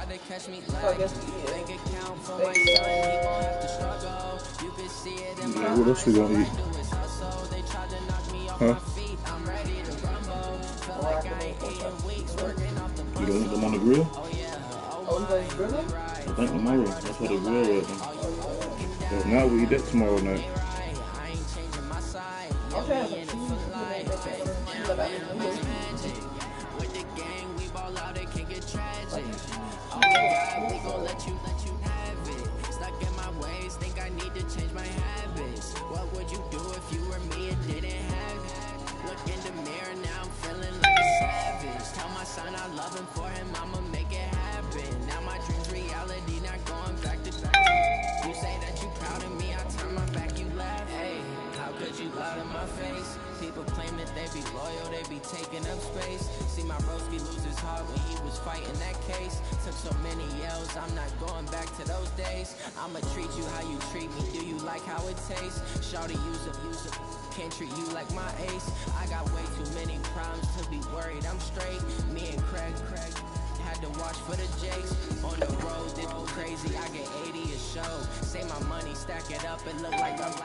So I guess Yeah, what else we gonna eat? Huh? You don't want them on the grill? I think tomorrow. That's what the grill is. If not, we eat that tomorrow night. I'll try to have some People claim that they be loyal, they be taking up space. See my broski lose his heart when he was fighting that case. Took so many yells, I'm not going back to those days. I'ma treat you how you treat me, do you like how it tastes? Shawty, use up, can't treat you like my ace. I got way too many problems to be worried, I'm straight. Me and Craig had to watch for the Jakes. On the road, it was crazy, I get 80 a show. Say my money, stack it up, it look like I'm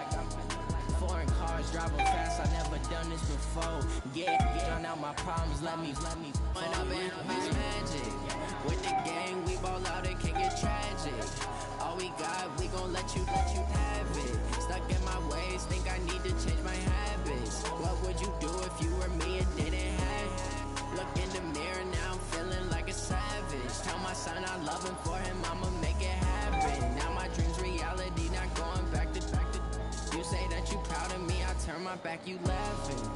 foreign cars, driving fast, I never done this before. Get out my problems, let me When I've been magic with the gang, we ball out, it can get tragic. All we got, we gon' let you have it. Stuck in my ways, think I need to change my habits. What would you do if you were me and didn't have it? Look in the mirror, now I'm feeling like a savage. Tell my son I love him, for him I'ma make it happen. Now my dreams reality, not going back to. You say that you proud of me, I turn my back, you laughing.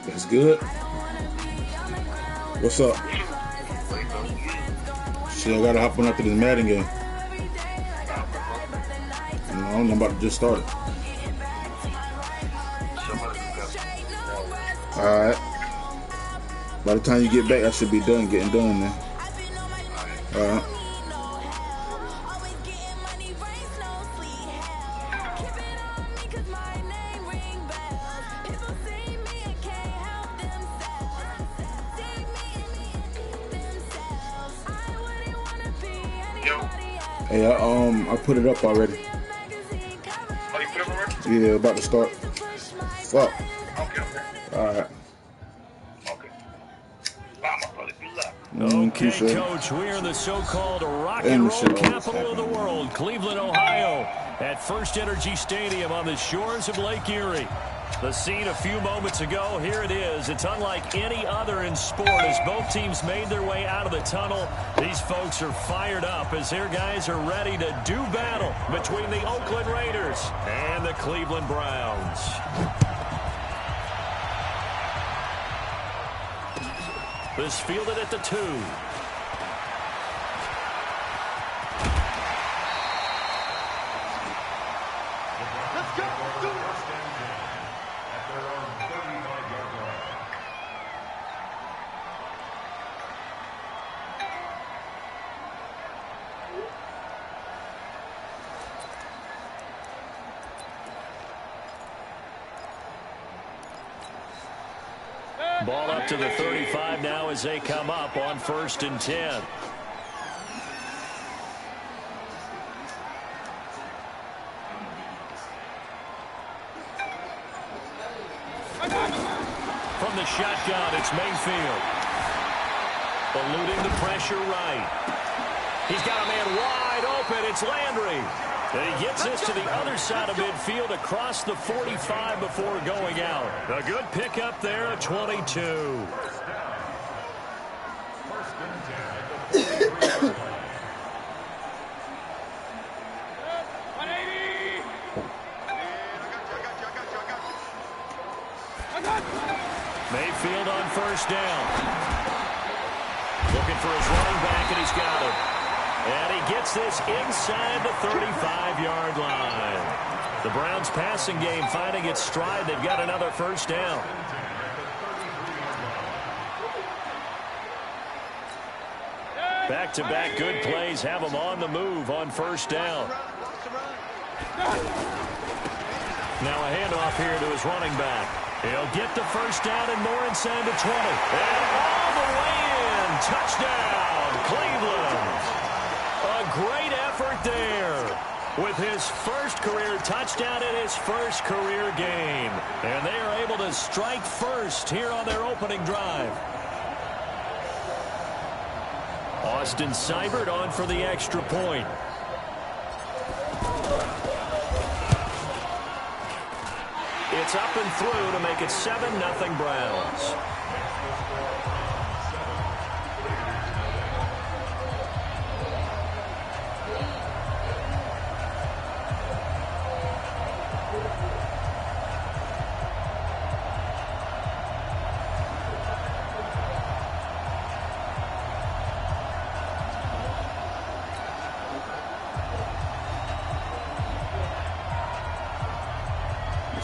That's good. What's up? Shit, I gotta hop on after this Madden game. I'm about to just start it. Alright. By the time you get back, I should be getting done, man. Alright. Hey, I put it up already. Oh, you put it up already? Yeah, about to start. Fuck. Okay. Alright. Okay. Wow, my brother, good luck. Okay, Coach, we are in the so-called rock and roll capital of the world, Cleveland, Ohio, at First Energy Stadium on the shores of Lake Erie. The scene a few moments ago, here it is. It's unlike any other in sport as both teams made their way out of the tunnel. These folks are fired up as their guys are ready to do battle between the Oakland Raiders and the Cleveland Browns. This fielded at the 2. Ball up to the 35 now as they come up on 1st and 10. From the shotgun, it's Mayfield. Eluding the pressure right. He's got a man wide open. It's Landry. And he gets this to the other side of midfield across the 45 before going out. A good pickup there, a 22. field on first down. Looking for his running back, and he's got him. And he gets this inside the 35-yard line. The Browns' passing game finding its stride. They've got another first down. Back-to-back good plays have them on the move on first down. Now a handoff here to his running back. He'll get the first down and more inside the 20. And all the way in. Touchdown, Cleveland. A great effort there with his first career touchdown in his first career game. And they are able to strike first here on their opening drive. Austin Seibert on for the extra point. It's up and through to make it 7-0 Browns.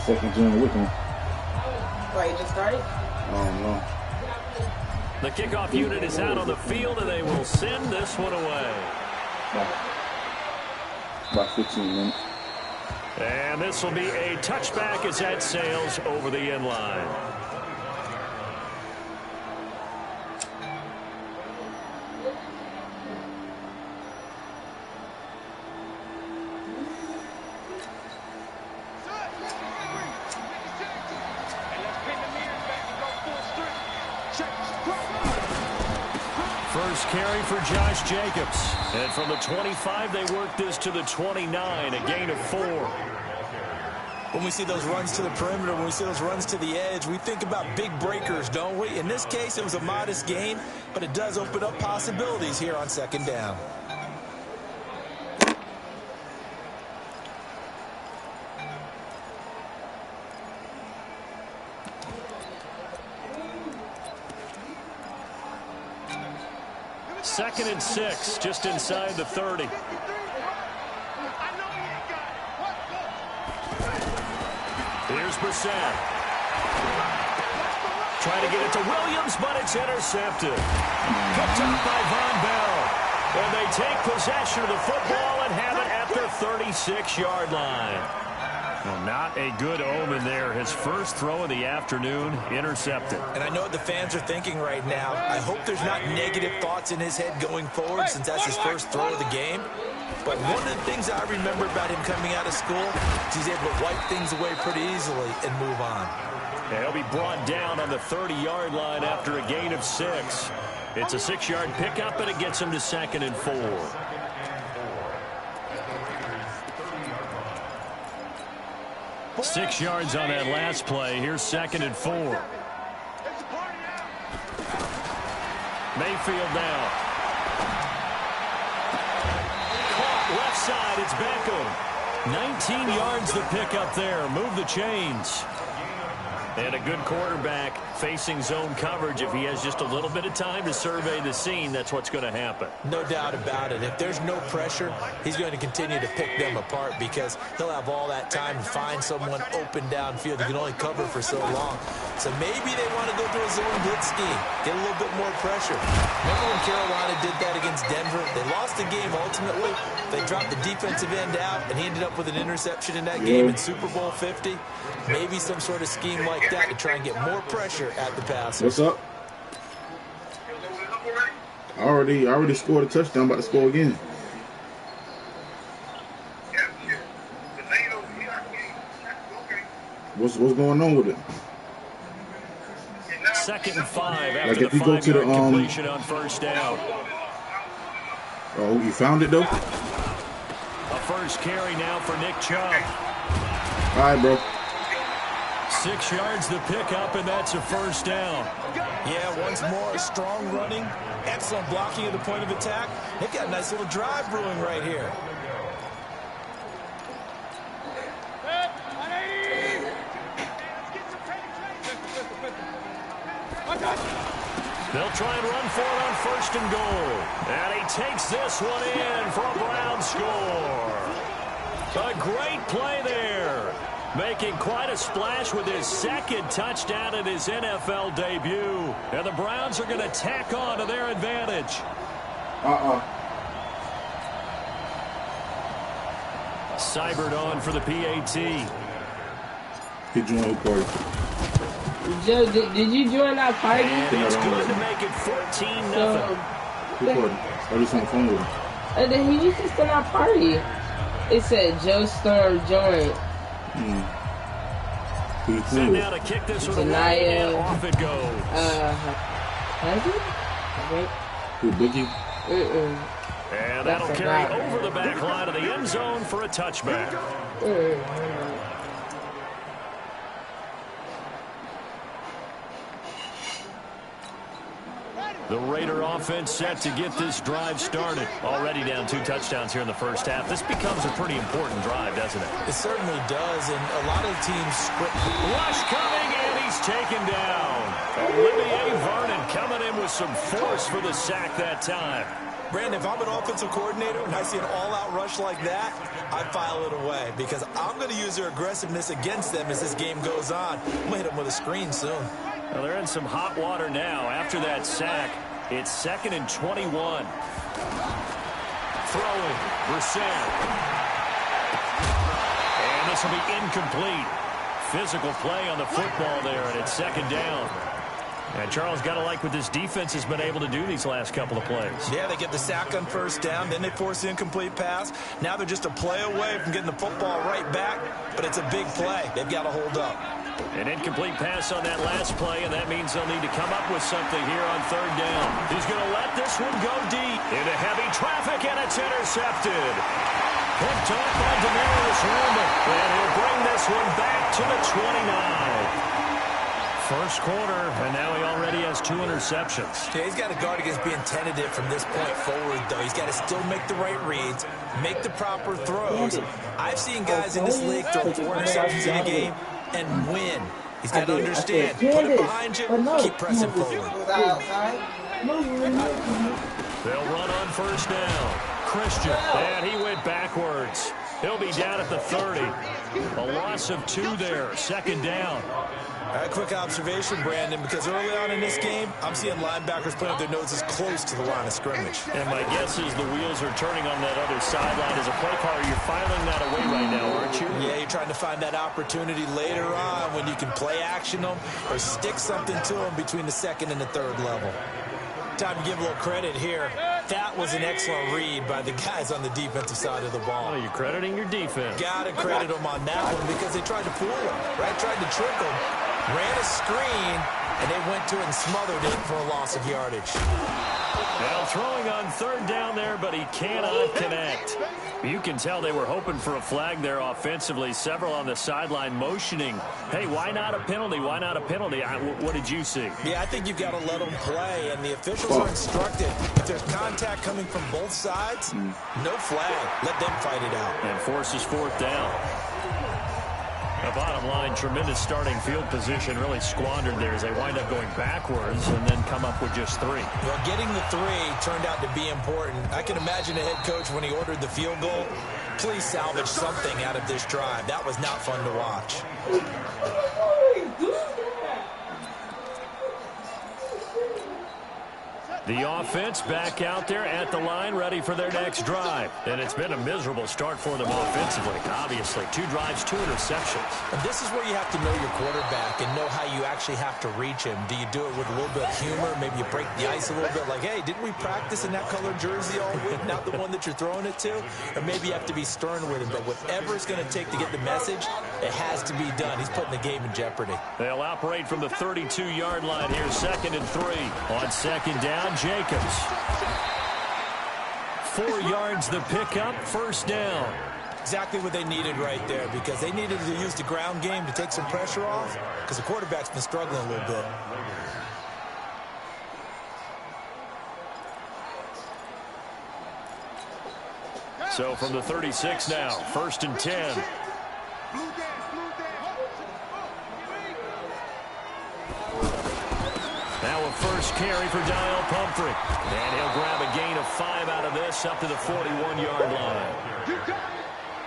Second John Wickham. Why, you just started? I don't know. The kickoff unit is out on the field, and they will send this one away. About 15 minutes. And this will be a touchback as that sails over the end line. First carry for Josh Jacobs. And from the 25, they work this to the 29, a gain of 4. When we see those runs to the perimeter, when we see those runs to the edge, we think about big breakers, don't we? In this case, it was a modest gain, but it does open up possibilities here on second down. Second and 6, just inside the 30. Here's Brissett. Trying to get it to Williams, but it's intercepted. Picked up by Von Bell. And they take possession of the football and have it at their 36-yard line. Well, not a good omen there. His first throw of the afternoon, intercepted. And I know what the fans are thinking right now. I hope there's not negative thoughts in his head going forward since that's his first throw of the game. But one of the things I remember about him coming out of school is he's able to wipe things away pretty easily and move on. He'll be brought down on the 30-yard line after a gain of 6. It's a 6-yard pickup, and it gets him to 2nd and 4. 6 yards on that last play. Here's 2nd and 4. Mayfield now. Caught left side. It's Beckham. 19 yards the pickup there. Move the chains. And a good quarterback facing zone coverage. If he has just a little bit of time to survey the scene, that's what's going to happen. No doubt about it. If there's no pressure, he's going to continue to pick them apart because he'll have all that time to find someone open downfield. He can only cover for so long. So maybe they want to go to a zone blitz scheme, get a little bit more pressure. Remember when Carolina did that against Denver? They lost the game ultimately. They dropped the defensive end out, and he ended up with an interception in that game in Super Bowl 50. Maybe some sort of scheme like that to try and get more pressure at the passer. What's up? I already scored a touchdown. About to score again. What's going on with it? 2nd and 5 after like the if you go to the completion on first down. Oh, you found it though? A first carry now for Nick Chubb. All right, bro. 6 yards the pickup, and that's a first down. Yeah, once more, strong running, excellent blocking at the point of attack. They've got a nice little drive brewing right here. try and run for it on 1st and goal. And he takes this one in for a Brown score. A great play there. Making quite a splash with his 2nd touchdown in his NFL debut. And the Browns are going to tack on to their advantage. Seibert on for the PAT. He joined the party. Joe, did you join that party? And it's good to make it 14-0. Recording. I just on the phone with him. And then he was just in our party. It said Joe Storm joined. Set now to kick this one away, and off it goes. Has he? Who, Biggie? And that'll carry over the back line of the end zone for a touchback. The Raider offense set to get this drive started. Already down 2 touchdowns here in the first half. This becomes a pretty important drive, doesn't it? It certainly does, and a lot of teams script. Rush coming, and he's taken down. Olivier Vernon coming in with some force for the sack that time. Brandon, if I'm an offensive coordinator and I see an all-out rush like that, I file it away because I'm going to use their aggressiveness against them as this game goes on. I'm going to hit them with a screen soon. Well, they're in some hot water now. After that sack, it's 2nd and 21. Throwing, Brissett. And this will be incomplete. Physical play on the football there, and it's 2nd down. And Charles, got to like what this defense has been able to do these last couple of plays. Yeah, they get the sack on 1st down, then they force the incomplete pass. Now they're just a play away from getting the football right back, but it's a big play. They've got to hold up. An incomplete pass on that last play, and that means they'll need to come up with something here on 3rd down. He's going to let this one go deep into heavy traffic, and it's intercepted. Picked off by Demarius Randall, and he'll bring this one back to the 29. First quarter, and now he already has 2 interceptions. Yeah, he's got to guard against being tentative from this point forward, though. He's got to still make the right reads, make the proper throws. I've seen guys in this league throw 4 interceptions in a game and win. He's got to understand, put it behind you, keep pressing forward. They'll run on 1st down. Christian, and he went backwards. He'll be down at the 30. A loss of 2 there, 2nd down. A quick observation, Brandon, because early on in this game, I'm seeing linebackers putting their noses close to the line of scrimmage. And my guess is the wheels are turning on that other sideline. As a play caller, you're filing that away right now, aren't you? Yeah, you're trying to find that opportunity later on when you can play action them or stick something to them between the 2nd and the 3rd level. Time to give a little credit here. That was an excellent read by the guys on the defensive side of the ball. Oh, you're crediting your defense. Got to credit them on that one because they tried to fool him, right? Tried to trick him. Ran a screen, and they went to it and smothered it for a loss of yardage. Now throwing on 3rd down there, but he cannot connect. You can tell they were hoping for a flag there offensively. Several on the sideline motioning, hey, why not a penalty? Why not a penalty? What did you see? Yeah, I think you've got to let them play, and the officials are instructed. If there's contact coming from both sides, no flag. Let them fight it out. And forces 4th down. The bottom line, tremendous starting field position, really squandered there as they wind up going backwards and then come up with just 3. Well, getting the 3 turned out to be important. I can imagine the head coach when he ordered the field goal. Please salvage something out of this drive. That was not fun to watch. The offense back out there at the line, ready for their next drive. And it's been a miserable start for them offensively. Obviously, 2 drives, 2 interceptions. And this is where you have to know your quarterback and know how you actually have to reach him. Do you do it with a little bit of humor? Maybe you break the ice a little bit like, hey, didn't we practice in that colored jersey all week, not the one that you're throwing it to? Or maybe you have to be stern with him. But whatever it's going to take to get the message, it has to be done. He's putting the game in jeopardy. They'll operate from the 32-yard line here, 2nd and 3. On 2nd down, Jacobs. 4 yards the pickup, 1st down. Exactly what they needed right there because they needed to use the ground game to take some pressure off because the quarterback's been struggling a little bit. So from the 36 now, 1st and 10. Now a first carry for Daniel Pumphrey. And he'll grab a gain of 5 out of this up to the 41-yard line.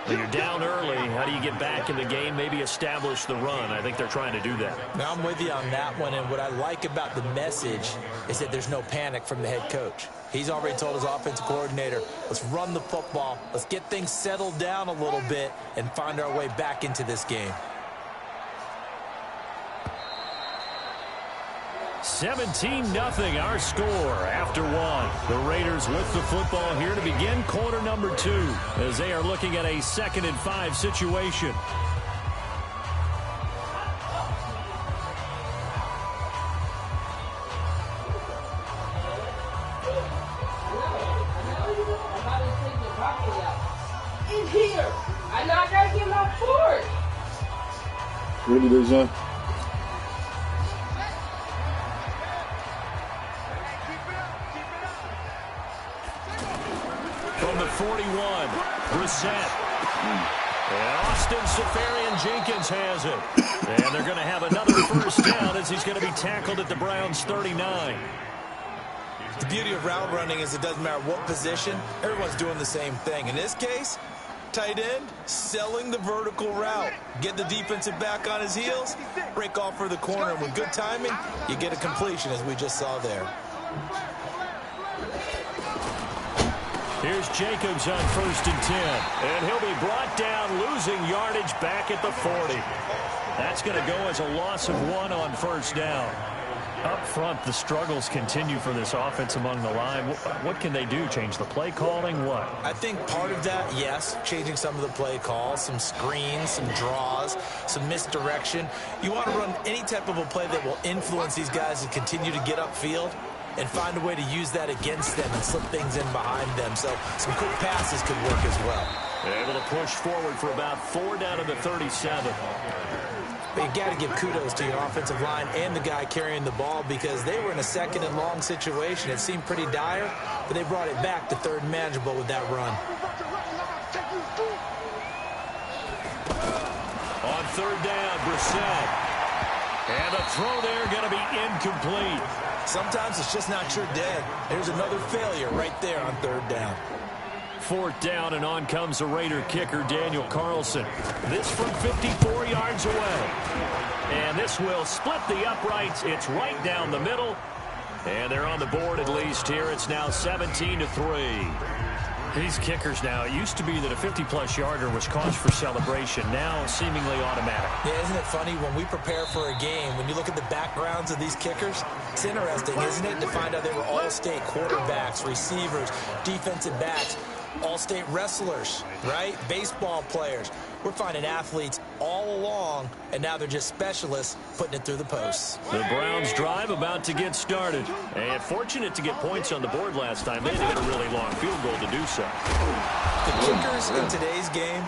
When you're down early, how do you get back in the game, maybe establish the run? I think they're trying to do that. Now, I'm with you on that one, and what I like about the message is that there's no panic from the head coach. He's already told his offensive coordinator, let's run the football, let's get things settled down a little bit and find our way back into this game. 17-0 our score after 1. The Raiders with the football here to begin quarter number 2 as they are looking at a 2nd and 5 situation. In here. I know I gotta get my fork. Really, Dejan? From the 41, Brissett. And Austin Seferian-Jenkins has it. And they're going to have another first down as he's going to be tackled at the Browns' 39. The beauty of route running is it doesn't matter what position, everyone's doing the same thing. In this case, tight end, selling the vertical route. Get the defensive back on his heels, break off for the corner, and with good timing, you get a completion as we just saw there. Here's Jacobs on 1st and 10. And he'll be brought down, losing yardage back at the 40. That's going to go as a loss of 1 on first down. Up front, the struggles continue for this offense among the line. What can they do? Change the play calling? What? I think part of that, yes, changing some of the play calls, some screens, some draws, some misdirection. You want to run any type of a play that will influence these guys to continue to get upfield and find a way to use that against them and slip things in behind them. So some quick passes could work as well. Able to push forward for about 4 down to the 37. But you got to give kudos to your offensive line and the guy carrying the ball because they were in a 2nd and long situation. It seemed pretty dire, but they brought it back to 3rd and manageable with that run. On 3rd down, Brissett. And the throw there going to be incomplete. Sometimes it's just not your day. There's another failure right there on 3rd down. 4th down, and on comes the Raider kicker, Daniel Carlson. This from 54 yards away. And this will split the uprights. It's right down the middle. And they're on the board at least here. It's now 17-3. These kickers now, it used to be that a 50-plus yarder was cause for celebration. Now seemingly automatic. Yeah, isn't it funny when we prepare for a game, when you look at the backgrounds of these kickers, it's interesting, isn't it, to find out they were all-state quarterbacks, receivers, defensive backs, all-state wrestlers, right? Baseball players. We're finding athletes all along, and now they're just specialists putting it through the posts. The Browns drive about to get started. And fortunate to get points on the board last time. They had a really long field goal to do so. The kickers in today's game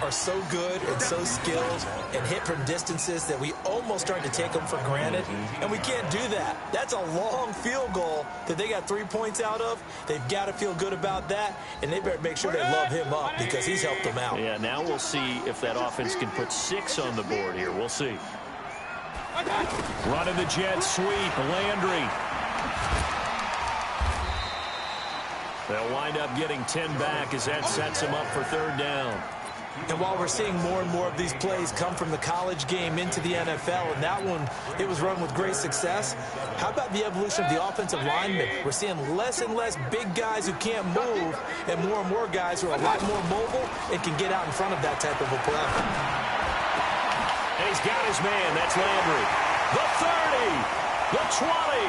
are so good and so skilled and hit from distances that we almost start to take them for granted, and we can't do that. That's a long field goal that they got 3 points out of. They've got to feel good about that, and they better make sure they love him up because he's helped them out. Yeah, now we'll see if that offense can put 6 on the board here. We'll see. Running the jet sweep, Landry. They'll wind up getting 10 back as that sets them up for 3rd down. And while we're seeing more and more of these plays come from the college game into the NFL, and that one, it was run with great success, how about the evolution of the offensive linemen? We're seeing less and less big guys who can't move and more guys who are a lot more mobile and can get out in front of that type of a play. And he's got his man. That's Landry. The 30, the 20,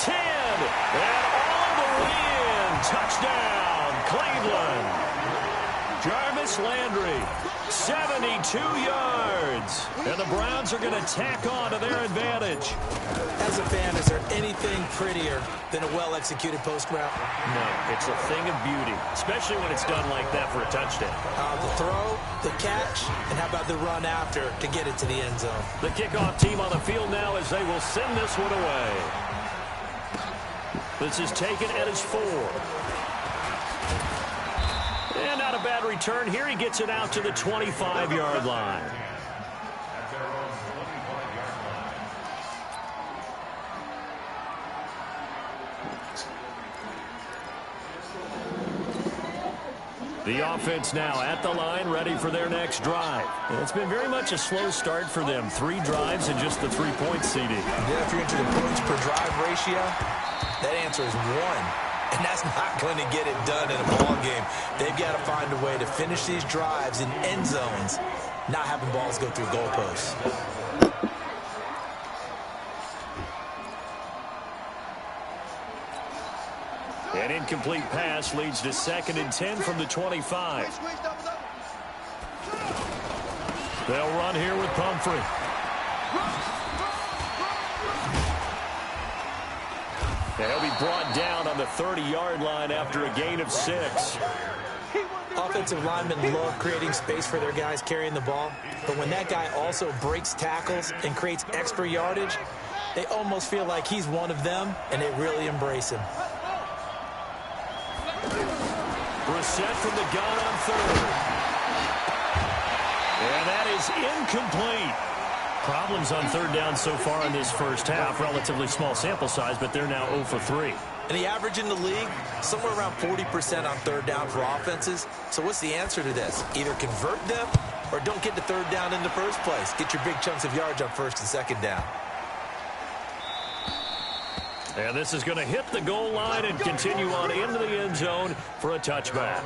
10, and all the way in. Touchdown, Cleveland. Jarvis Landry, 72 yards. And the Browns are going to tack on to their advantage. As a fan, is there anything prettier than a well-executed post route? No, it's a thing of beauty, especially when it's done like that for a touchdown. The throw, the catch, and how about the run after to get it to the end zone? The kickoff team on the field now as they will send this one away. This is taken at his 4. And not a bad return here. He gets it out to the 25-yard line. The offense now at the line, ready for their next drive. And it's been very much a slow start for them. 3 drives and just the 3-point CD. Yeah, if you're into the points per drive ratio, that answer is 1. And that's not going to get it done in a ball game. They've got to find a way to finish these drives in end zones, not having balls go through goalposts. An incomplete pass leads to 2nd and 10 from the 25. They'll run here with Pumphrey. They'll be brought down on the 30-yard line after a gain of 6. Offensive linemen love creating space for their guys carrying the ball, but when that guy also breaks tackles and creates extra yardage, they almost feel like he's one of them, and they really embrace him. Brissett from the gun on 3rd. And that is incomplete. Problems on 3rd down so far in this first half. Relatively small sample size, but they're now 0 for 3. And the average in the league, somewhere around 40% on 3rd down for offenses. So what's the answer to this? Either convert them or don't get to 3rd down in the first place. Get your big chunks of yards on 1st and 2nd down. And this is going to hit the goal line and continue on into the end zone for a touchback.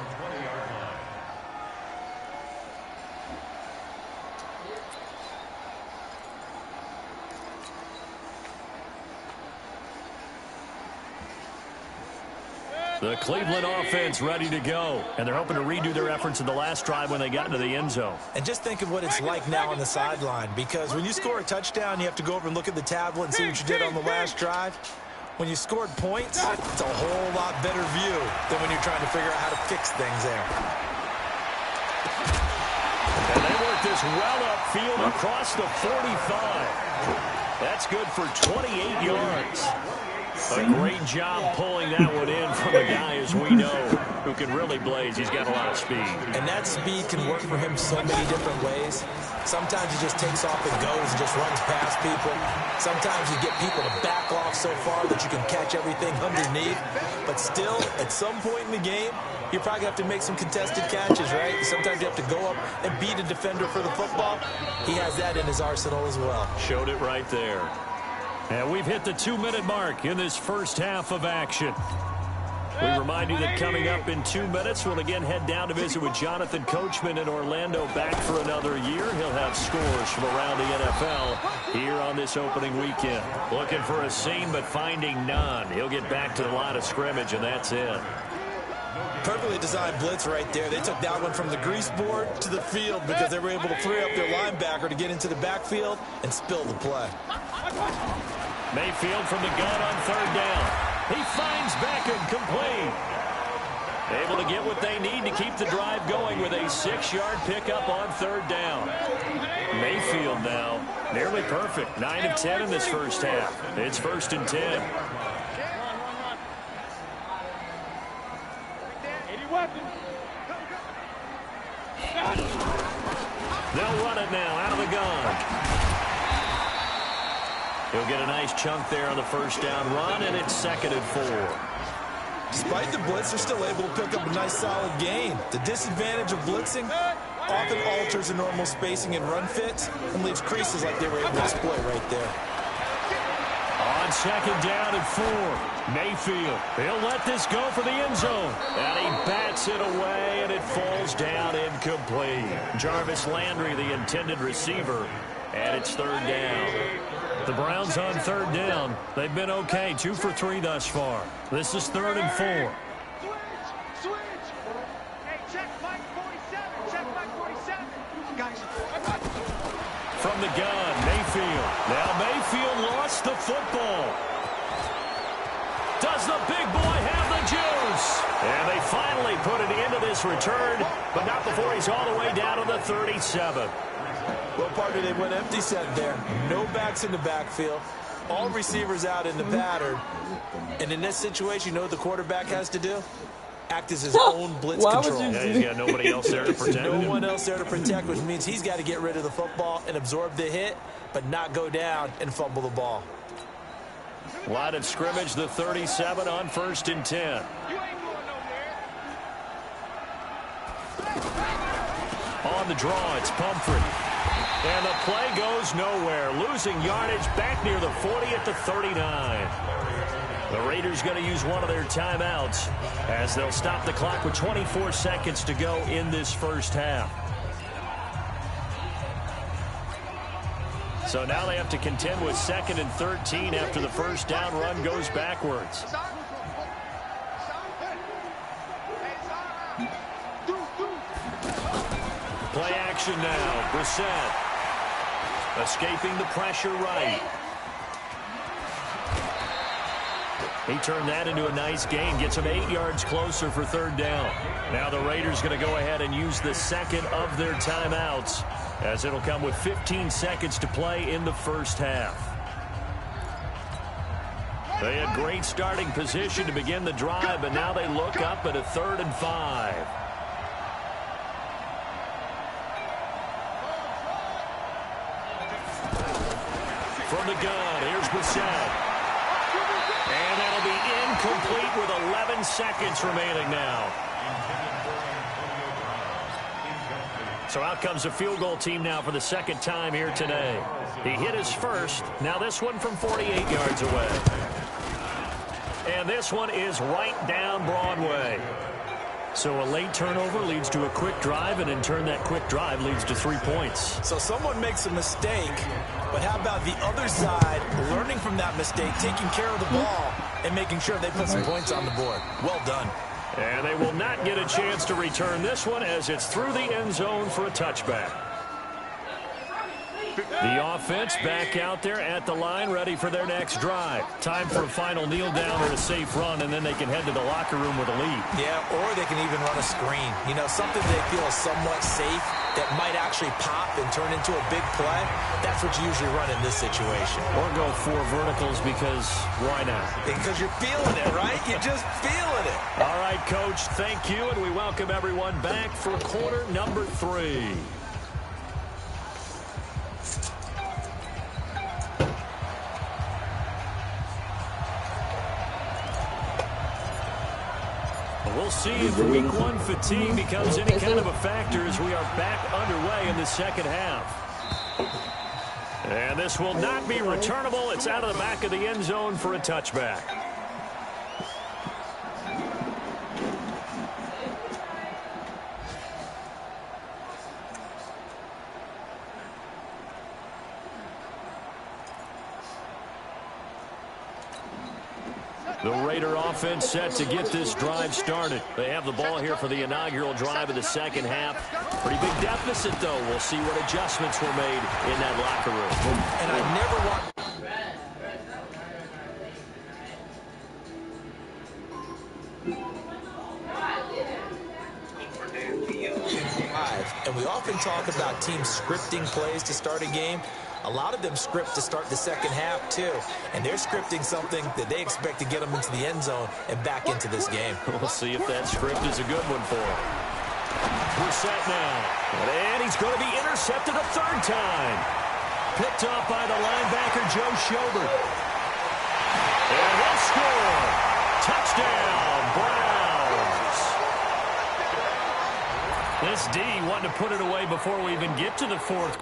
The Cleveland offense ready to go. And they're hoping to redo their efforts in the last drive when they got into the end zone. And just think of what it's like now on the sideline, because when you score a touchdown, you have to go over and look at the tablet and see what you did on the last drive. When you scored points, it's a whole lot better view than when you're trying to figure out how to fix things there. And they work this well upfield across the 45. That's good for 28 yards. A great job pulling that one in from a guy, as we know, who can really blaze. He's got a lot of speed. And that speed can work for him so many different ways. Sometimes he just takes off and goes and just runs past people. Sometimes you get people to back off so far that you can catch everything underneath. But still, at some point in the game, you probably have to make some contested catches, right? Sometimes you have to go up and beat a defender for the football. He has that in his arsenal as well. Showed it right there. And we've hit the 2-minute mark in this first half of action. We remind you that coming up in 2 minutes, we'll again head down to visit with Jonathan Coachman in Orlando, back for another year. He'll have scores from around the NFL here on this opening weekend. Looking for a seam, but finding none. He'll get back to the line of scrimmage, and that's it. Perfectly designed blitz right there. They took that one from the grease board to the field because they were able to free up their linebacker to get into the backfield and spill the play. Mayfield from the gun on 3rd down. He finds Beckham complete. Able to get what they need to keep the drive going with a 6-yard pickup on 3rd down. Mayfield now nearly perfect. 9 of 10 in this first half. It's 1st and 10. They'll run it now out of the gun. He'll get a nice chunk there on the 1st down run, and it's 2nd and 4. Despite the blitz, they're still able to pick up a nice solid gain. The disadvantage of blitzing often alters the normal spacing and run fits and leaves creases like they were able to exploit right there. On 2nd down and 4, Mayfield. He'll let this go for the end zone. And he bats it away, and it falls down incomplete. Jarvis Landry, the intended receiver, and it's 3rd down. The Browns on 3rd down. They've been okay, 2 for 3 thus far. This is 3rd and 4. From the gun, Mayfield. Now Mayfield lost the football. Does the big boy have the juice? And they finally put an end to this return, but not before he's all the way down to the 37. Well, partner, they went empty set there. No backs in the backfield. All receivers out in the pattern. And in this situation, you know what the quarterback has to do? Act as his own blitz control. Yeah, he's got nobody else there to protect him. No one else there to protect, which means he's got to get rid of the football and absorb the hit, but not go down and fumble the ball. Line of scrimmage, the 37 on 1st and 10. on the draw. It's Pumphrey. And the play goes nowhere. Losing yardage back near the 40 at the 39. The Raiders going to use one of their timeouts as they'll stop the clock with 24 seconds to go in this first half. So now they have to contend with 2nd and 13 after the first down run goes backwards. Play action now. Brissett escaping the pressure right. He turned that into a nice gain. Gets him 8 yards closer for 3rd down. Now the Raiders going to go ahead and use the second of their timeouts, as it'll come with 15 seconds to play in the first half. They had great starting position to begin the drive, but now they look up at a 3rd and 5. From the gun, here's Brissett. And that'll be incomplete with 11 seconds remaining now. So out comes a field goal team now for the 2nd time here today. He hit his first. Now this one from 48 yards away. And this one is right down Broadway. So a late turnover leads to a quick drive, and in turn that quick drive leads to 3 points. So someone makes a mistake, but how about the other side learning from that mistake, taking care of the ball, and making sure they put some points on the board? Well done. And they will not get a chance to return this one as it's through the end zone for a touchback. The offense back out there at the line, ready for their next drive. Time for a final kneel down or a safe run, and then they can head to the locker room with a lead. Yeah, or they can even run a screen. You know, something they feel is somewhat safe that might actually pop and turn into a big play. That's what you usually run in this situation. Or go 4 verticals, because why not? Because you're feeling it, right? You're just feeling it. All right, Coach, thank you, and we welcome everyone back for quarter number 3. We'll see if week 1 fatigue becomes any kind of a factor as we are back underway in the second half. And this will not be returnable. It's out of the back of the end zone for a touchback. The Raider offense set to get this drive started. They have the ball here for the inaugural drive of the second half. Pretty big deficit, though. We'll see what adjustments were made in that locker room. And I never want... And we often talk about teams scripting plays to start a game. A lot of them script to start the second half, too. And they're scripting something that they expect to get them into the end zone and back into this game. We'll see if that script is a good one for him. Brissett now. And he's going to be intercepted a 3rd time. Picked off by the linebacker, Joe Schobert. And he'll score. Touchdown, Browns. This D wanted to put it away before we even get to the 4th.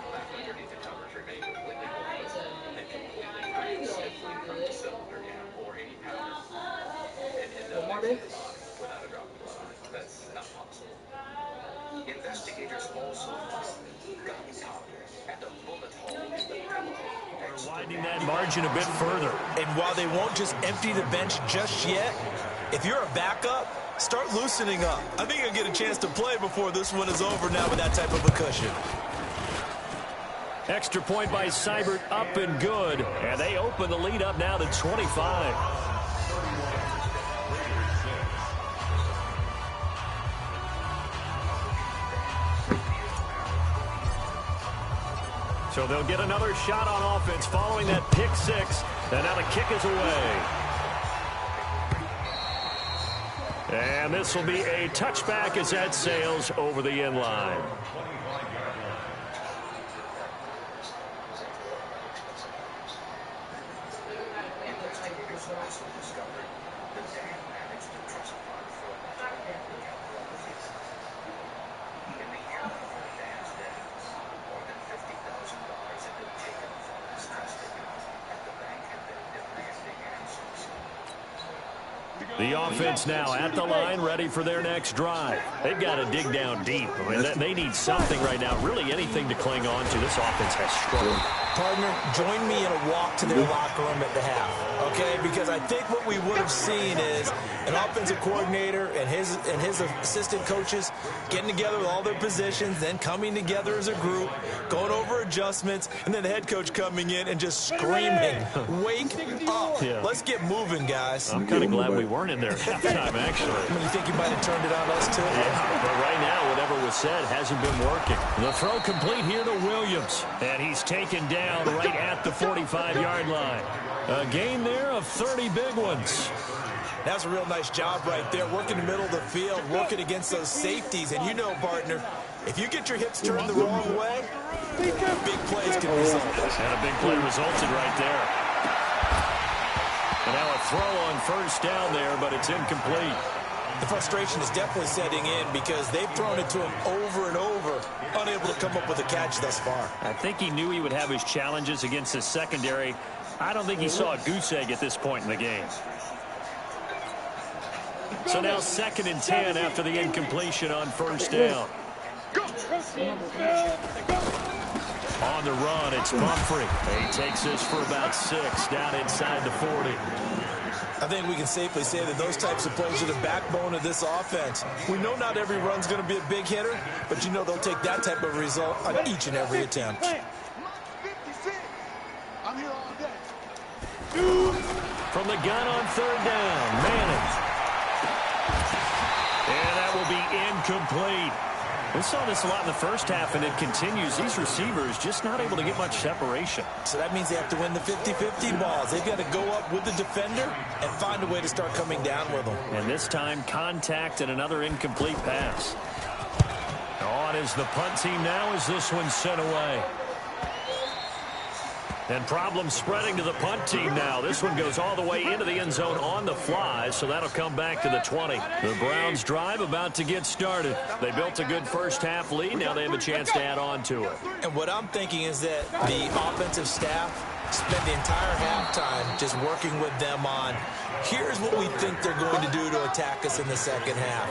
Investigators also Widening that margin a bit further. And while they won't just empty the bench just yet, if you're a backup, start loosening up. I think you'll get a chance to play before this one is over now with that type of a cushion. Extra point by Seibert, up and good. And they open the lead up now to 25. So they'll get another shot on offense following that pick 6. And now the kick is away. And this will be a touchback as that sails over the end line. The offense now at the line, ready for their next drive. They've got to dig down deep. I mean, they need something right now, really anything to cling on to. This offense has struggled. Partner, join me in a walk to their locker room at the half, okay? Because I think what we would have seen is an offensive coordinator and his assistant coaches getting together with all their positions, then coming together as a group, going over adjustments, and then the head coach coming in and just screaming, "Wake up. Yeah. Let's get moving, guys." I'm kind of glad we weren't in there at halftime, actually. I mean, you think you might have turned it on us, too? Yeah, but right now, whatever was said hasn't been working. The throw complete here to Williams, and he's taken down right at the 45-yard line. A gain there of 30 big ones. That's a real nice job right there, working the middle of the field, working against those safeties. And you know, partner, if you get your hips turned the wrong way, big plays can result. And a big play resulted right there. And now a throw on first down there, but it's incomplete. The frustration is definitely setting in because they've thrown it to him over and over, unable to come up with a catch thus far. I think he knew he would have his challenges against his secondary. I don't think he saw a goose egg at this point in the game. So now 2nd and 10 after the incompletion on first down. On the run, it's Pumphrey. He takes this for about 6 down inside the 40. I think we can safely say that those types of plays are the backbone of this offense. We know not every run's going to be a big hitter, but you know they'll take that type of result on each and every attempt. From the gun on 3rd down, Manning. And that will be incomplete. We saw this a lot in the first half, and it continues. These receivers just not able to get much separation. So that means they have to win the 50-50 balls. They've got to go up with the defender and find a way to start coming down with them. And this time, contact and another incomplete pass. On is the punt team now as this one's sent away. And problems spreading to the punt team now. This one goes all the way into the end zone on the fly, so that'll come back to the 20. The Browns' drive about to get started. They built a good first-half lead. Now they have a chance to add on to it. And what I'm thinking is that the offensive staff spent the entire halftime just working with them on, here's what we think they're going to do to attack us in the second half.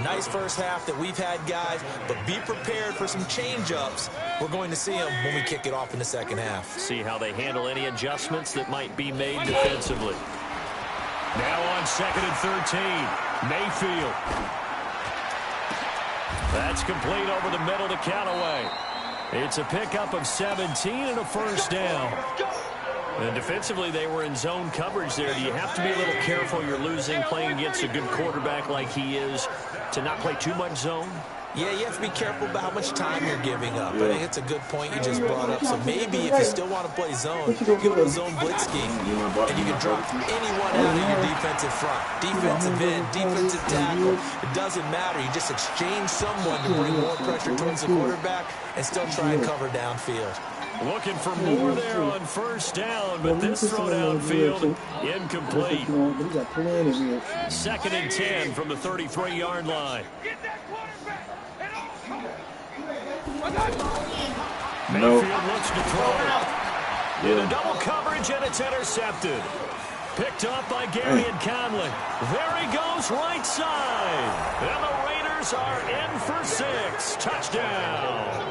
Nice first half that we've had, guys, but be prepared for some change-ups. We're going to see them when we kick it off in the second half. See how they handle any adjustments that might be made defensively. Now on 2nd and 13, Mayfield. That's complete over the middle to Callaway. It's a pickup of 17 and a first down. And defensively, they were in zone coverage there. Do you have to be a little careful? You're losing, playing against a good quarterback like he is, to not play too much zone? Yeah, you have to be careful about how much time you're giving up. I think it's a good point you just brought up. So maybe if you still want to play zone, give it a zone blitz scheme, and you can drop anyone out of your defensive front. Defensive end, defensive tackle, it doesn't matter. You just exchange someone to bring more pressure towards the quarterback and still try and cover downfield. Looking for more there on first down, but this throw downfield incomplete. 2nd and 10 from the 33-yard line. Mayfield looks to throw. In a double coverage, and it's intercepted. Picked up by Gary and Conley. There he goes, right side. And the Raiders are in for 6. Touchdown.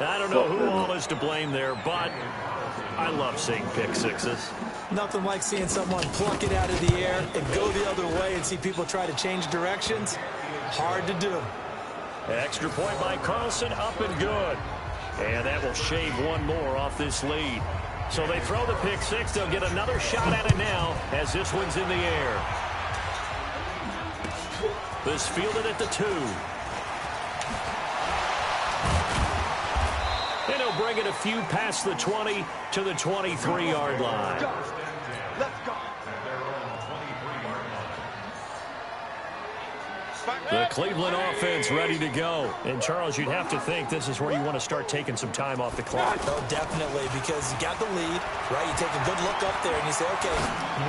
I don't know who all is to blame there, but I love seeing pick sixes. Nothing like seeing someone pluck it out of the air and go the other way and see people try to change directions. Hard to do. Extra point by Carlson, up and good. And that will shave one more off this lead. So they throw the pick six. They'll get another shot at it now as this one's in the air. This fielded at the 2. And he'll bring it a few past the 20 to the 23-yard line. The Cleveland offense ready to go. And, Charles, you'd have to think this is where you want to start taking some time off the clock. Oh, definitely, because you got the lead, right? You take a good look up there and you say, okay,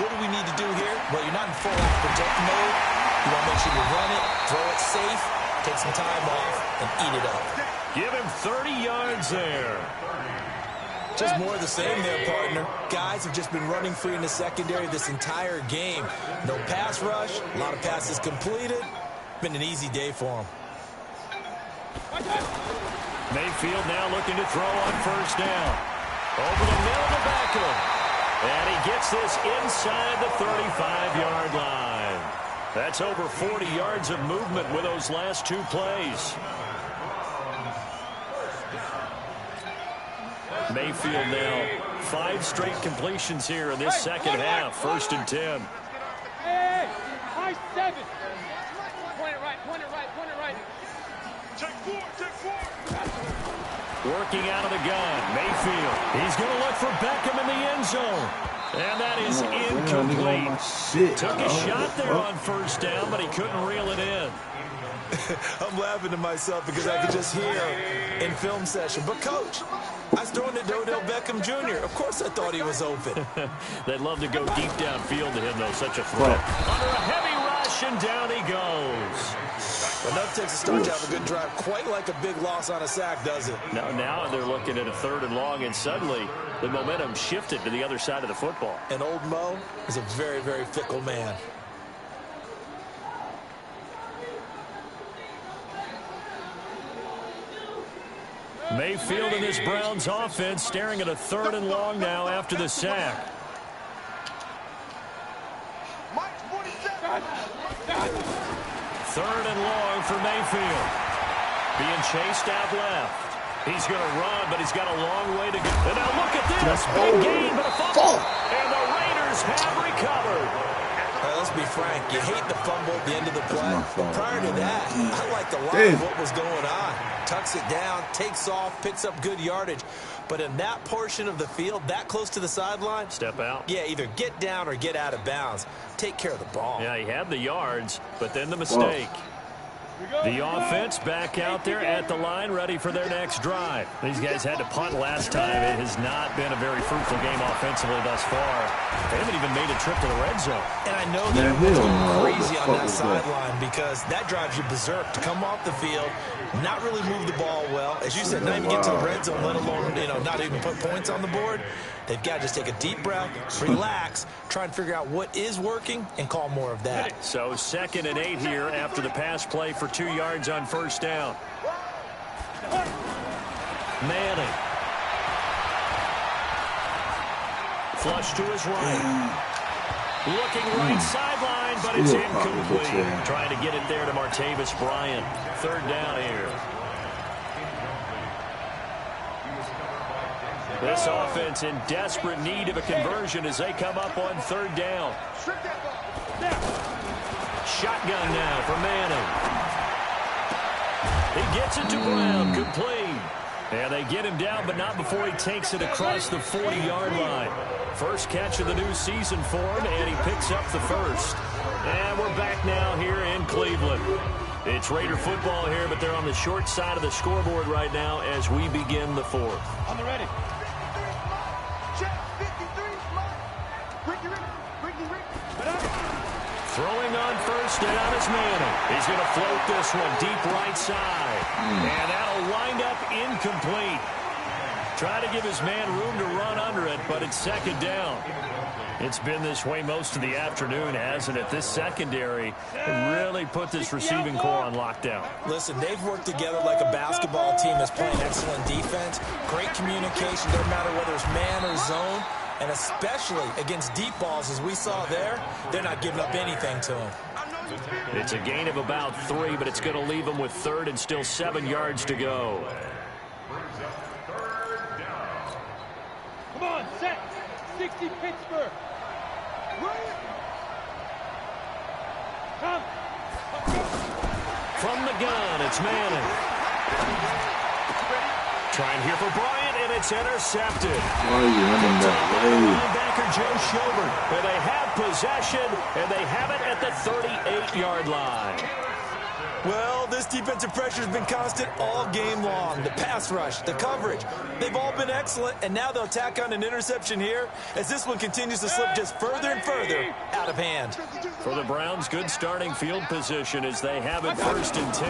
what do we need to do here? Well, you're not in full-out protect mode. You want to make sure you run it, throw it safe, take some time off, and eat it up. Give him 30 yards there. Just more of the same there, partner. Guys have just been running free in the secondary this entire game. No pass rush, a lot of passes completed. Been an easy day for them. Mayfield now looking to throw on first down. Over the middle to Beckham. And he gets this inside the 35-yard line. That's over 40 yards of movement with those last two plays. Mayfield now 5 straight completions here in this second half. 1st and 10. Hey, 5-7. Point it right, point it right, point it right. Take 4. Working out of the gun, Mayfield. He's going to look for Beckham in the end zone. And that is incomplete. Took a shot there on first down, but he couldn't reel it in. I'm laughing to myself because I could just hear in film session. But, Coach, I was throwing to Odell Beckham Jr. Of course I thought he was open. They'd love to go deep downfield to him, though. Such a threat. Under a heavy rush, and down he goes. Enough takes a start to have a good drive. Quite like a big loss on a sack, does it? Now they're looking at a 3rd and long, and suddenly the momentum shifted to the other side of the football. And old Mo is a very, very fickle man. Mayfield and this Browns offense staring at a 3rd and long now after the sack. Third and long for Mayfield. Being chased out left. He's going to run, but he's got a long way to go. And now look at this. Big gain, but a fumble. And the Raiders have recovered. Let's be frank. You hate the fumble at the end of the play. Prior to that, I liked a lot of what was going on. Tucks it down, takes off, picks up good yardage. But in that portion of the field, that close to the sideline, step out. Yeah, either get down or get out of bounds. Take care of the ball. Yeah, he had the yards, but then the mistake. The offense back out there at the line, ready for their next drive. These guys had to punt last time. It has not been a very fruitful game offensively thus far. They haven't even made a trip to the red zone. And I know they're going crazy on that sideline because that drives you berserk to come off the field, not really move the ball well. As you said, not even get to the red zone, let alone, not even put points on the board. They've got to just take a deep breath, relax, try and figure out what is working, and call more of that. So 2nd and 8 here after the pass play for 2 yards on first down. Manning. Flush to his right. Looking right sideline, but it's incomplete. Trying to get it there to Martavis Bryant. 3rd down here. This offense in desperate need of a conversion as they come up on 3rd down. Shotgun now for Manning. He gets it to Brown, complete. And they get him down, but not before he takes it across the 40-yard line. First catch of the new season for him, and he picks up the first. And we're back now here in Cleveland. It's Raider football here, but they're on the short side of the scoreboard right now as we begin the 4th. On the ready. Throwing on first down is Manning. He's going to float this one deep right side. And that'll wind up incomplete. Try to give his man room to run under it, but it's 2nd down. It's been this way most of the afternoon, hasn't it? This secondary really put this receiving core on lockdown. Listen, they've worked together like a basketball team that's playing excellent defense. Great communication, no matter whether it's man or zone. And especially against deep balls, as we saw there, they're not giving up anything to them. It's a gain of about 3, but it's going to leave them with 3rd and still 7 yards to go. Come on, set. 60 Pittsburgh. Come. From the gun, it's Manning. Trying here for Bryant, and it's intercepted. Why are you running that way? Linebacker Joe Schobert. And they have possession, and they have it at the 38-yard line. Well, this defensive pressure has been constant all game long. The pass rush, the coverage, they've all been excellent, and now they'll tack on an interception here as this one continues to slip just further and further out of hand. For the Browns, good starting field position as they have it 1st and 10.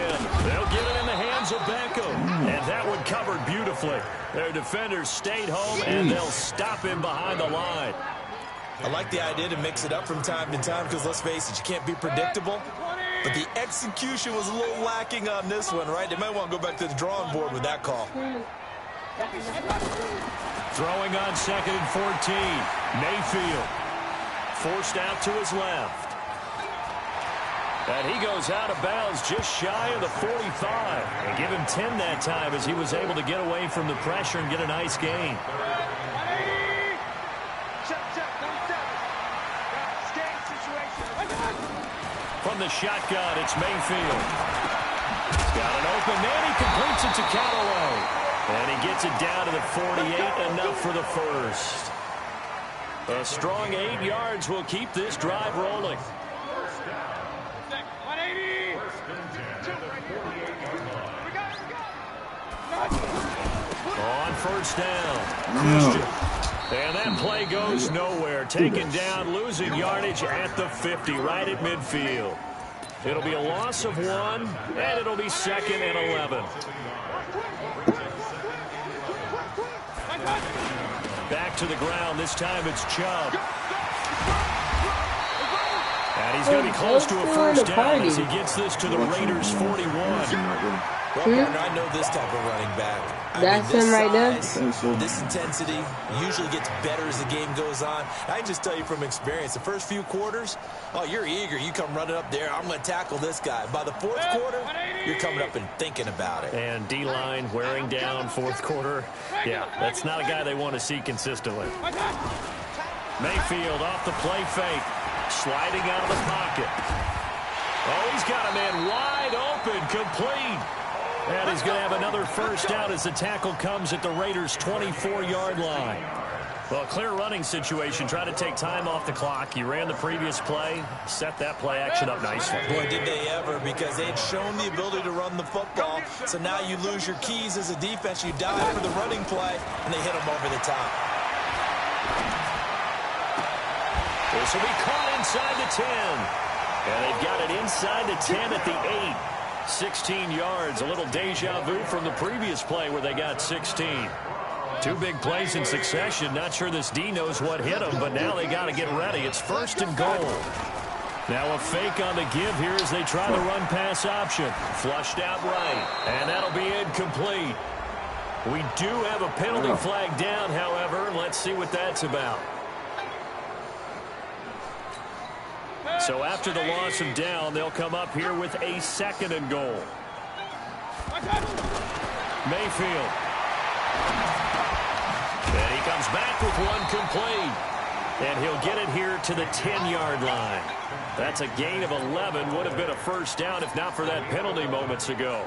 They'll get it in the hands of Beckham, and that would covered beautifully. Their defenders stayed home, and they'll stop him behind the line. I like the idea to mix it up from time to time because, let's face it, you can't be predictable. But the execution was a little lacking on this one, right? They might want to go back to the drawing board with that call. Throwing on 2nd and 14. Mayfield forced out to his left. And he goes out of bounds just shy of the 45. And give him 10 that time as he was able to get away from the pressure and get a nice gain. From the shotgun, it's Mayfield. He's got an open man. He completes it to Callaway. And he gets it down to the 48, enough for the first. A strong 8 yards will keep this drive rolling. On first down, Christian. And that play goes nowhere. Taken down, losing yardage at the 50, right at midfield. It'll be a loss of 1, and it'll be 2nd and 11. Back to the ground. This time it's Chubb. And he's going to be close to a first down as he gets this to the Raiders' 41. Well, partner, I know this type of running back. That's him right there. This intensity usually gets better as the game goes on. I can just tell you from experience, the first few quarters, oh, you're eager. You come running up there, I'm going to tackle this guy. By the 4th quarter, you're coming up and thinking about it. And D-line wearing down 4th quarter. Yeah, that's not a guy they want to see consistently. Mayfield off the play fake. Sliding out of the pocket. Oh, he's got a man wide open, complete. And he's going to have another first down as the tackle comes at the Raiders' 24-yard line. Well, clear running situation. Try to take time off the clock. You ran the previous play, set that play action up nicely. Boy, did they ever, because they'd shown the ability to run the football. So now you lose your keys as a defense. You dive for the running play, and they hit them over the top. This will be caught inside the 10. And they've got it inside the 10 at the 8. 16 yards. A little deja vu from the previous play where they got 16. 2 big plays in succession. Not sure this D knows what hit them, but now they got to get ready. It's 1st and goal. Now a fake on the give here as they try the run-pass option. Flushed out right. And that'll be incomplete. We do have a penalty flag down, however. Let's see what that's about. So after the loss of down, they'll come up here with a 2nd and goal. Mayfield. And he comes back with one complete. And he'll get it here to the 10-yard line. That's a gain of 11. Would have been a first down if not for that penalty moments ago.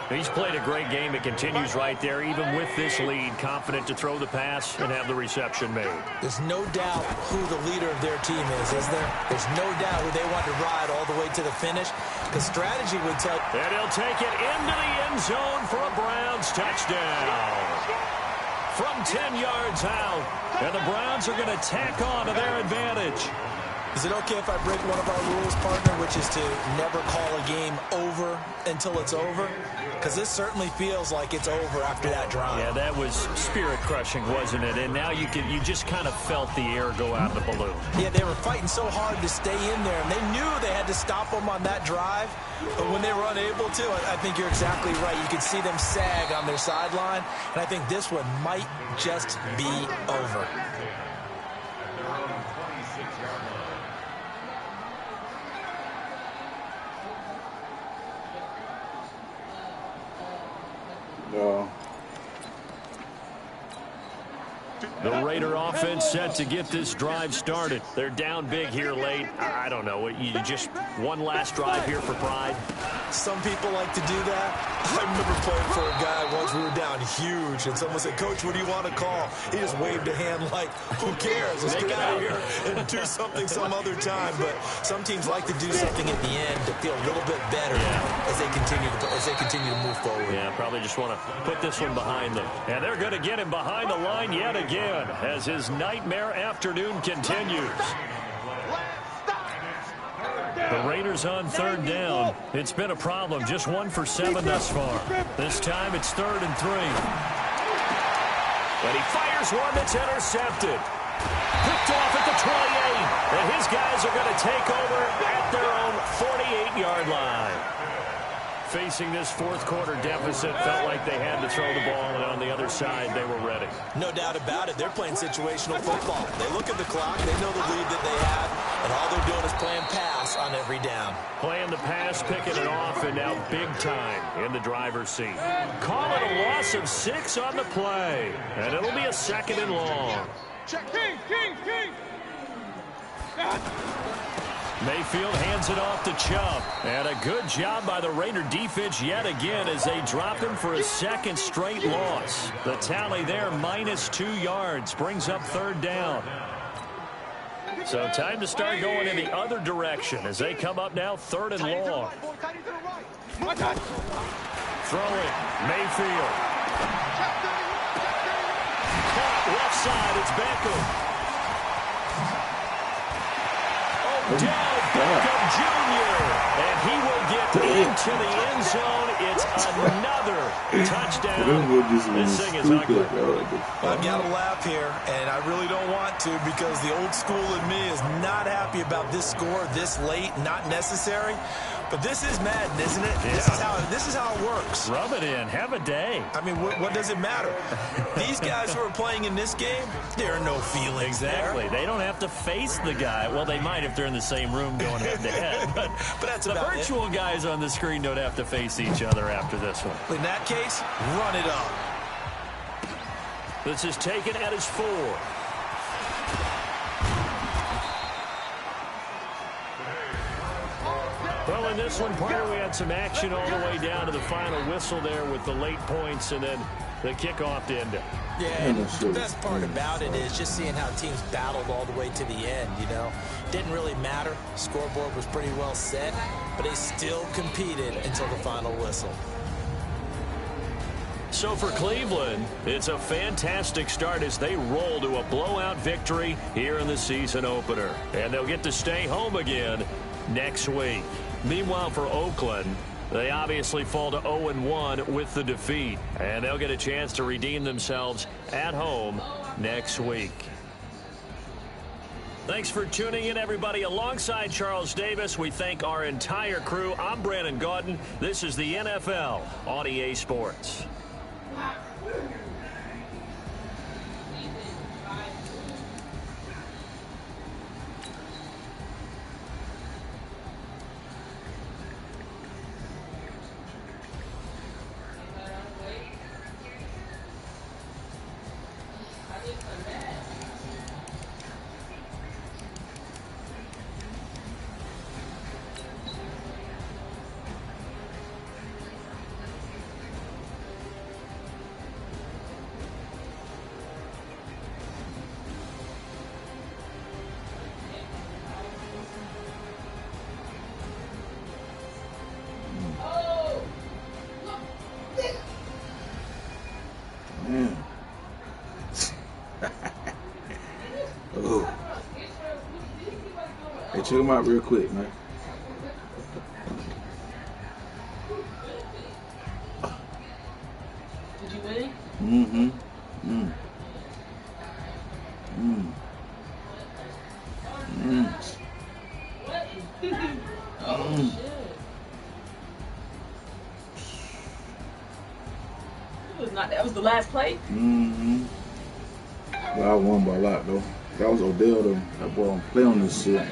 He's played a great game. It continues right there, even with this lead. Confident to throw the pass and have the reception made. There's no doubt who the leader of their team is there? There's no doubt who they want to ride all the way to the finish. Because strategy would tell. And he'll take it into the end zone for a Browns touchdown. From 10 yards out. And the Browns are going to tack on to their advantage. Is it okay if I break one of our rules, partner, which is to never call a game over until it's over? Because this certainly feels like it's over after that drive. Yeah, that was spirit-crushing, wasn't it? And now you just kind of felt the air go out of the balloon. Yeah, they were fighting so hard to stay in there, and they knew they had to stop them on that drive. But when they were unable to, I think you're exactly right. You could see them sag on their sideline, and I think this one might just be over. No. The Raider offense set to get this drive started. They're down big here late. I don't know. You just one last drive here for pride. Some people like to do that. I remember playing for a guy once. We were down huge, and someone said, "Coach, what do you want to call?" He just waved a hand like, "Who cares? Let's get out of here and do something some other time." But some teams like to do something at the end to feel a little bit better as they continue to move forward. Yeah, probably just want to put this one behind them. And they're going to get him behind the line yet again as his nightmare afternoon continues. The Raiders on third down. It's been a problem. Just 1 for 7 thus far. This time it's 3rd and 3. And he fires one that's intercepted. Picked off at the 28. And his guys are going to take over at their own 48-yard line. Facing this fourth quarter deficit, felt like they had to throw the ball, and on the other side, they were ready. No doubt about it. They're playing situational football. They look at the clock. They know the lead that they have, and all they're doing is playing pass on every down. Playing the pass, picking it off, and now big time in the driver's seat. Call it a loss of 6 on the play, and it'll be a 2nd and long. King. Mayfield hands it off to Chubb. And a good job by the Raider defense yet again as they drop him for a 2nd straight loss. The tally there, -2 yards, brings up 3rd down. So time to start going in the other direction as they come up now 3rd and long. Throwing, Mayfield. Caught left side, it's Beckham. Down Beckham Jr. And he will get into the end zone. It's another touchdown. This thing is ugly. I've got to laugh here, and I really don't want to because the old school in me is not happy about this score this late, not necessary. But this is Madden, isn't it? Yeah. This is how it works. Rub it in. Have a day. I mean, what does it matter? These guys who are playing in this game, there are no feelings exactly. there. They don't have to face the guy. Well, they might if they're in the same room going head-to-head. But that's the virtual guys on the screen don't have to face each other after this one. In that case, run it up. This is taken at his 4. Well, in this one, Parker, we had some action all the way down to the final whistle there with the late points and then the kickoff to end it. Yeah, and the best part about it is just seeing how teams battled all the way to the end, you know. Didn't really matter. Scoreboard was pretty well set, but they still competed until the final whistle. So for Cleveland, it's a fantastic start as they roll to a blowout victory here in the season opener. And they'll get to stay home again next week. Meanwhile, for Oakland, they obviously fall to 0-1 with the defeat. And they'll get a chance to redeem themselves at home next week. Thanks for tuning in, everybody. Alongside Charles Davis, we thank our entire crew. I'm Brandon Gaudin. This is the NFL on EA Sports. Check them out real quick, man. Did you win? Mm-hmm. Oh, shit. That was the last play? Mm-hmm. But I won by a lot, though. That was Odell, though. That boy don't play on this shit.